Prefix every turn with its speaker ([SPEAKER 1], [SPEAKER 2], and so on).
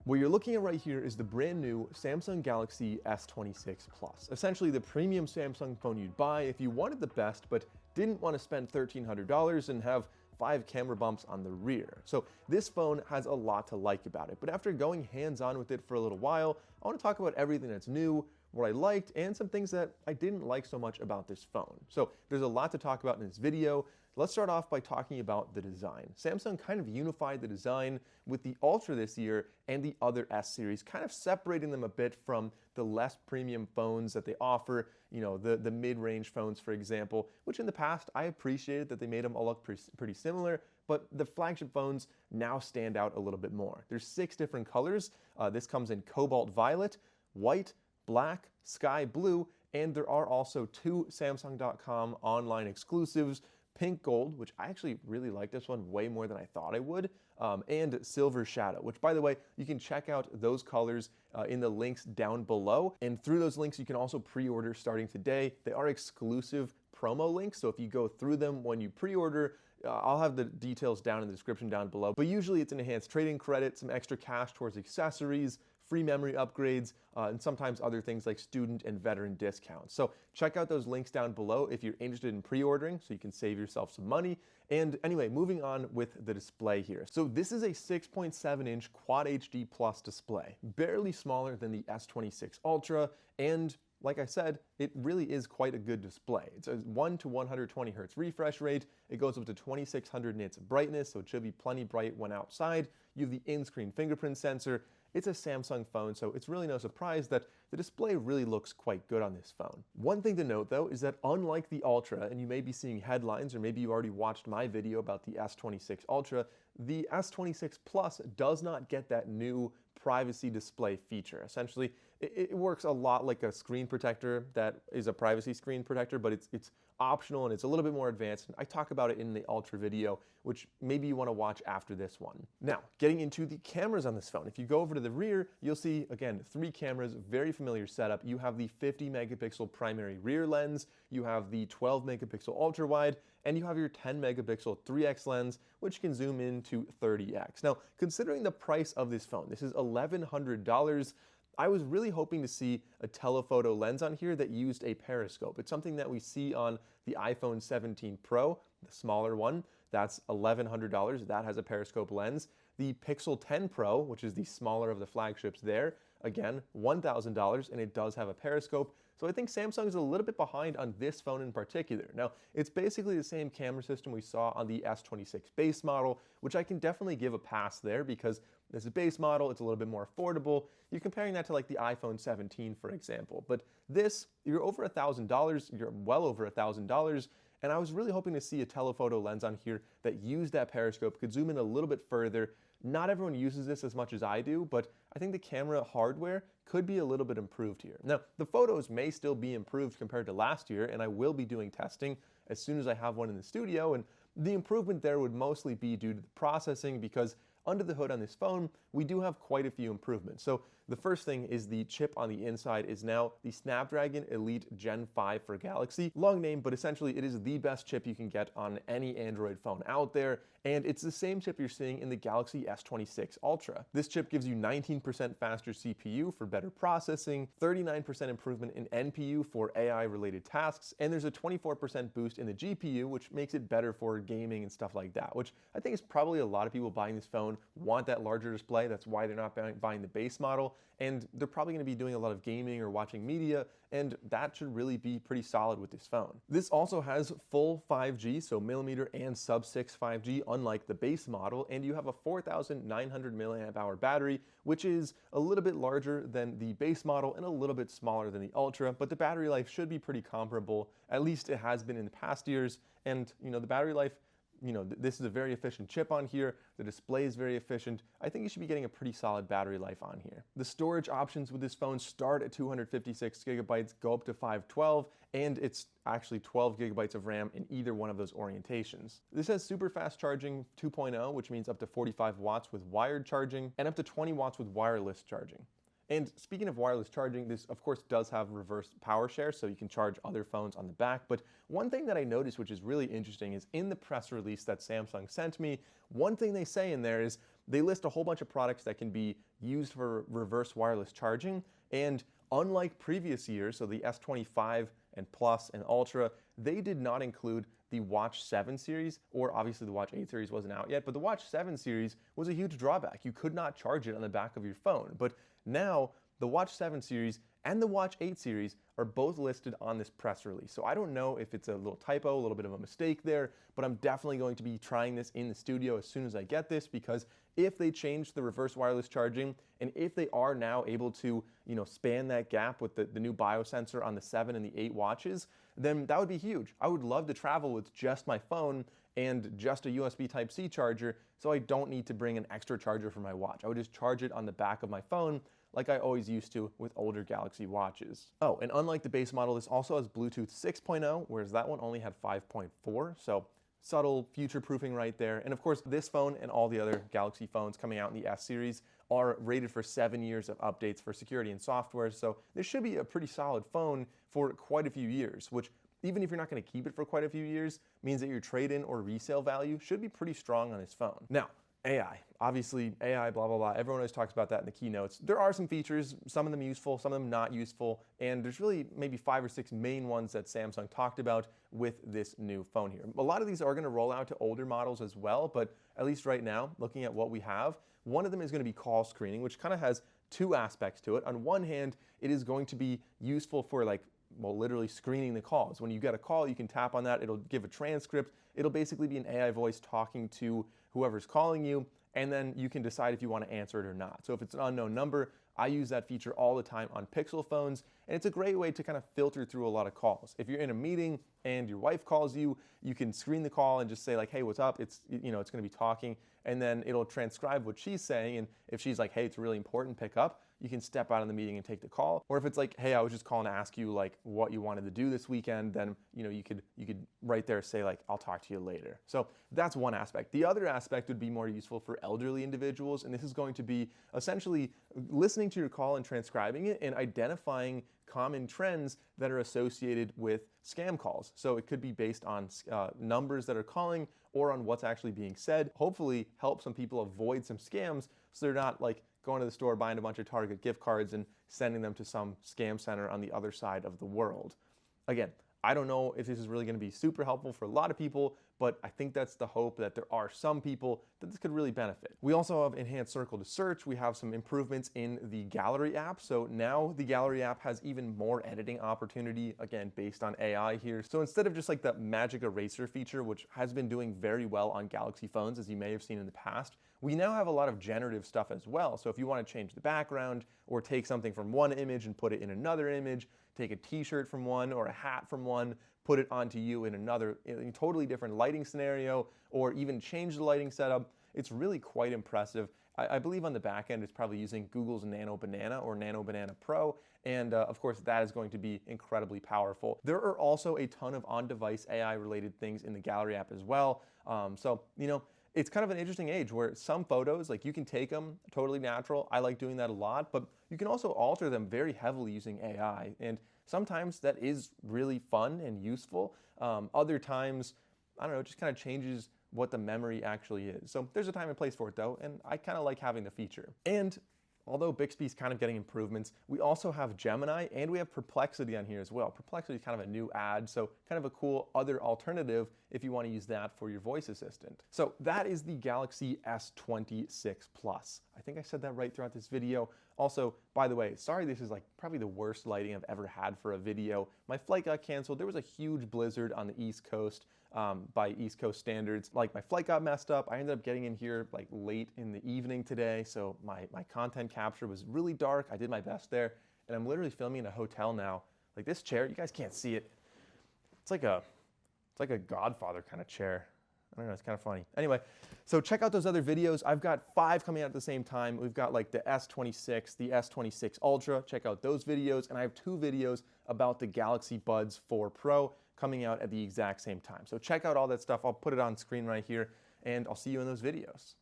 [SPEAKER 1] What you're looking at right here is the brand new Samsung Galaxy S26 Plus. Essentially the premium Samsung phone you'd buy if you wanted the best but didn't want to spend $1,300 and have 5 camera bumps on the rear. So this phone has a lot to like about it, but after going hands-on with it for a little while, I want to talk about everything that's new, what I liked, and some things that I didn't like so much about this phone. So there's a lot to talk about in this video. Let's start off by talking about the design. Samsung kind of unified the design with the Ultra this year and the other S series, kind of separating them a bit from the less premium phones that they offer, you know, the mid-range phones, for example, which in the past I appreciated that they made them all look pretty similar, but the flagship phones now stand out a little bit more. There's 6 different colors. This comes in cobalt violet, white, black, sky blue, and there are also 2 Samsung.com online exclusives, pink gold, which I actually really like this one way more than I thought I would, and silver shadow, which by the way, you can check out those colors in the links down below. And through those links, you can also pre-order starting today. They are exclusive promo links, so if you go through them when you pre-order, I'll have the details down in the description down below, but usually it's an enhanced trading credit, some extra cash towards accessories, free memory upgrades, and sometimes other things like student and veteran discounts. So check out those links down below if you're interested in pre-ordering so you can save yourself some money. And anyway, moving on with the display here. So this is a 6.7-inch Quad HD Plus display, barely smaller than the S26 Ultra, and like I said, it really is quite a good display. It's a 1 to 120 Hz refresh rate. It goes up to 2600 nits of brightness, so it should be plenty bright when outside. You have the in-screen fingerprint sensor. It's a Samsung phone, so it's really no surprise that the display really looks quite good on this phone. One thing to note though is that unlike the Ultra, and you may be seeing headlines or maybe you already watched my video about the S26 Ultra, the S26 Plus does not get that new privacy display feature. Essentially, it works a lot like a screen protector that is a privacy screen protector, but it's optional and it's a little bit more advanced. I talk about it in the Ultra video, which maybe you want to watch after this one. Now, getting into the cameras on this phone. If you go over to the rear, you'll see, again, 3 cameras, very familiar setup. You have the 50 megapixel primary rear lens, you have the 12 megapixel ultra wide, and you have your 10 megapixel 3x lens, which can zoom in to 30x. Now, considering the price of this phone, this is $1,100, I was really hoping to see a telephoto lens on here that used a periscope. It's something that we see on the iPhone 17 Pro, the smaller one. That's $1,100. That has a periscope lens. The Pixel 10 Pro, which is the smaller of the flagships there, again, $1,000, and it does have a periscope. So I think Samsung is a little bit behind on this phone in particular. Now, it's basically the same camera system we saw on the S26 base model, which I can definitely give a pass there because this is a base model, it's a little bit more affordable. You're comparing that to like the iPhone 17, for example. But this, you're over $1,000, you're well over $1,000, and I was really hoping to see a telephoto lens on here that used that periscope, could zoom in a little bit further. Not everyone uses this as much as I do, but I think the camera hardware could be a little bit improved here. Now, the photos may still be improved compared to last year, and I will be doing testing as soon as I have one in the studio, and the improvement there would mostly be due to the processing because under the hood on this phone, we do have quite a few improvements. So the first thing is the chip on the inside is now the Snapdragon Elite Gen 5 for Galaxy. Long name, but essentially it is the best chip you can get on any Android phone out there, and it's the same chip you're seeing in the Galaxy S26 Ultra. This chip gives you 19% faster CPU for better processing, 39% improvement in NPU for AI-related tasks, and there's a 24% boost in the GPU, which makes it better for gaming and stuff like that, which I think is probably a lot of people buying this phone want that larger display. That's why they're not buying the base model, and they're probably going to be doing a lot of gaming or watching media, and that should really be pretty solid with this phone. This also has full 5G, so millimeter and sub-6 5G, unlike the base model, and you have a 4,900 milliamp hour battery, which is a little bit larger than the base model and a little bit smaller than the Ultra, but the battery life should be pretty comparable. At least it has been in the past years, and the battery life, this is a very efficient chip on here. The display is very efficient. I think you should be getting a pretty solid battery life on here. The storage options with this phone start at 256 gigabytes, go up to 512, and it's actually 12 gigabytes of RAM in either one of those orientations. This has super fast charging 2.0, which means up to 45 watts with wired charging, and up to 20 watts with wireless charging. And speaking of wireless charging, this of course does have reverse power share, so you can charge other phones on the back. But one thing that I noticed, which is really interesting, is in the press release that Samsung sent me, one thing they say in there is they list a whole bunch of products that can be used for reverse wireless charging. And unlike previous years, so the S25 and Plus and Ultra, they did not include the Watch 7 series, or obviously the Watch 8 series wasn't out yet, but the Watch 7 series was a huge drawback. You could not charge it on the back of your phone. But now the Watch 7 series and the Watch 8 series are both listed on this press release. So I don't know if it's a little typo, a little bit of a mistake there, but I'm definitely going to be trying this in the studio as soon as I get this, because if they change the reverse wireless charging, and if they are now able to, span that gap with the new biosensor on the 7 and the 8 watches, then that would be huge. I would love to travel with just my phone and just a USB Type-C charger, so I don't need to bring an extra charger for my watch. I would just charge it on the back of my phone like I always used to with older Galaxy watches. Oh, and unlike the base model, this also has Bluetooth 6.0, whereas that one only had 5.4, so subtle future-proofing right there. And of course, this phone and all the other Galaxy phones coming out in the S series are rated for 7 years of updates for security and software, so this should be a pretty solid phone for quite a few years, which, even if you're not going to keep it for quite a few years, means that your trade-in or resale value should be pretty strong on this phone. Now, AI. Obviously, AI, blah, blah, blah. Everyone always talks about that in the keynotes. There are some features, some of them useful, some of them not useful, and there's really maybe 5 or 6 main ones that Samsung talked about with this new phone here. A lot of these are going to roll out to older models as well, but at least right now, looking at what we have, one of them is going to be call screening, which kind of has 2 aspects to it. On one hand, it is going to be useful for literally screening the calls. When you get a call, you can tap on that, it'll give a transcript. It'll basically be an AI voice talking to whoever's calling you, and then you can decide if you want to answer it or not. So if it's an unknown number, I use that feature all the time on Pixel phones, and it's a great way to kind of filter through a lot of calls. If you're in a meeting and your wife calls you, you can screen the call and just say hey, what's up? It's going to be talking, and then it'll transcribe what she's saying, and if she's hey, it's really important, pick up, you can step out of the meeting and take the call. Or if it's hey, I was just calling to ask you what you wanted to do this weekend, then you could right there say I'll talk to you later. So that's one aspect. The other aspect would be more useful for elderly individuals, and this is going to be essentially listening to your call and transcribing it and identifying common trends that are associated with scam calls. So it could be based on numbers that are calling or on what's actually being said. Hopefully help some people avoid some scams so they're not going to the store, buying a bunch of Target gift cards and sending them to some scam center on the other side of the world. Again, I don't know if this is really going to be super helpful for a lot of people, but I think that's the hope, that there are some people that this could really benefit. We also have enhanced circle to search. We have some improvements in the Gallery app. So now the Gallery app has even more editing opportunity, again, based on AI here. So instead of just that magic eraser feature, which has been doing very well on Galaxy phones, as you may have seen in the past, we now have a lot of generative stuff as well. So if you want to change the background or take something from one image and put it in another image, take a t-shirt from one or a hat from one, put it onto you in another totally different lighting scenario, or even change the lighting setup, it's really quite impressive. I believe on the back end it's probably using Google's Nano Banana or Nano Banana Pro, and of course that is going to be incredibly powerful. There are also a ton of on-device AI related things in the Gallery app as well. It's kind of an interesting age where some photos, you can take them totally natural. I like doing that a lot, but you can also alter them very heavily using AI. And sometimes that is really fun and useful. Other times, I don't know, it just kind of changes what the memory actually is. So there's a time and place for it though, and I kind of like having the feature. And although Bixby's kind of getting improvements, we also have Gemini and we have Perplexity on here as well. Perplexity is kind of a new ad, so kind of a cool other alternative if you want to use that for your voice assistant. So that is the Galaxy S26 Plus. I think I said that right throughout this video. Also, by the way, sorry this is probably the worst lighting I've ever had for a video. My flight got canceled. There was a huge blizzard on the East Coast. By East Coast standards. My flight got messed up. I ended up getting in here late in the evening today, so my content capture was really dark. I did my best there, and I'm literally filming in a hotel now. This chair, you guys can't see it. It's like a Godfather kind of chair. I don't know, it's kind of funny. Anyway, so check out those other videos. I've got 5 coming out at the same time. We've got the S26, the S26 Ultra. Check out those videos, and I have 2 videos about the Galaxy Buds 4 Pro coming out at the exact same time. So check out all that stuff. I'll put it on screen right here, and I'll see you in those videos.